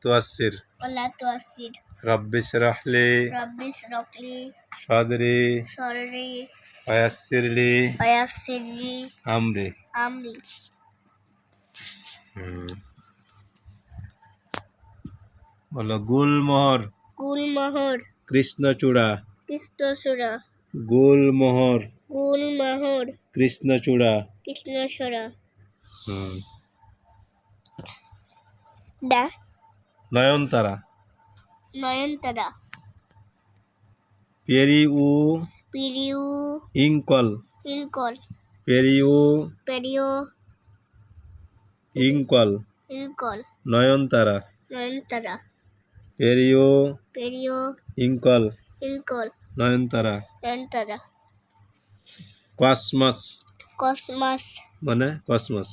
তুয়াসসির ولا تعسر রাব্বি ইশরাহ লি رب اشرح لي সাদরি صدري ওয়ায়াসসির লি ويسر لي আমরি। أمري বলো গুলমোহর গুলমোহর কৃষ্ণচূড়া কৃষ্ণচূড়া গুলমোহর গুলমোহর কৃষ্ণচূড়া কৃষ্ণচূড়া হুম। ডা নয়নতারা নয়নতারা periwinkle periwinkle নয়নতারা নয়নতারা পেরিউ পেরিও ইঙ্কল ইলকল নয়নতারা নয়নতারা কসমস কসমাস মানে কসমস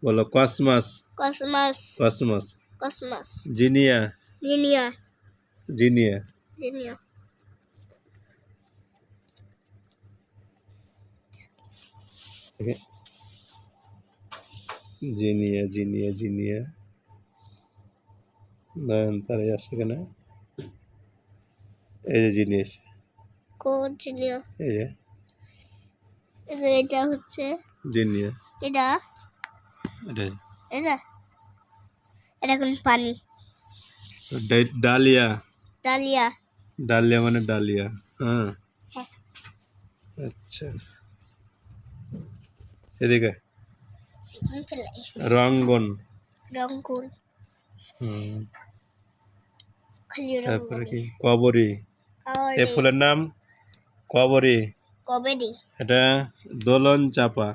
বলো cosmos cosmos cosmos cosmos zinnia zinnia zinnia zinnia zinnia zinnia zinnia নয়নতারা আসে কেন এই যে জিনিস কোন জিনিয়া এই যে এটা হচ্ছে জিনিয়া এটা এটা এটা এটা কোন পানি ডালিয়া ডালিয়া ডালিয়া মানে ডালিয়া হ্যাঁ হ্যাঁ আচ্ছা এদিকে সিম্পল রঙ্গন রংকুল হুম খালি তারপরে রংকুল কি কবরী আর এ ফুলের নাম কবরী কবেডি এটা দোলন চাপা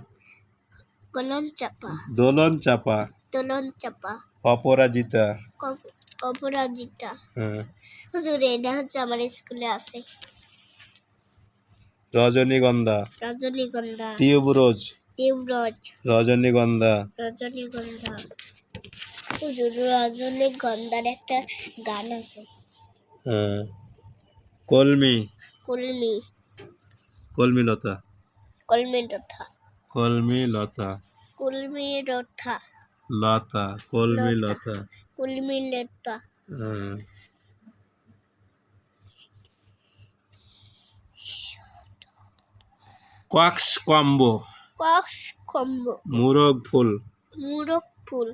কলম চাপা দোলন চাপা দোলন চাপা অপরাজিতা অপরাজিতা হ্যাঁ হুজুর এটা হচ্ছে আমার স্কুলে আছে রজনীগন্ধা রজনীগন্ধা টিউবরোজ দেবরজ রজনীগন্ধা রজনীগন্ধা হুজুর রজনীগন্ধার একটা গান আছে হ্যাঁ কলমি কলমি কলমি লতা কলমি রথা কলমি লতা কলমি রথা লতা কলমি লতা কলমি লতা হ্যাঁ কক্স কম্বো কক্স কম্ব মুরগ ফুল মুরগ ফুল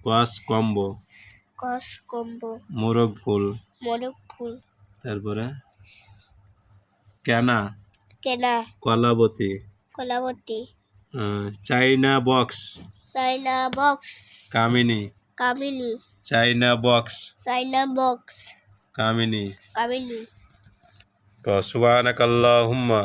কস কম্বো কস কম্ব মোরগ ফুল মোরগ ফুল তারপরে কেনা কেনা কলাবতী কলাবতী চাইনা বক্স চাইনা বক্স কামিনী কামিনী চাইনা বক্স চাইনা বক্স কামিনী কামিনী সুবহানাকাল্লাহুম্মা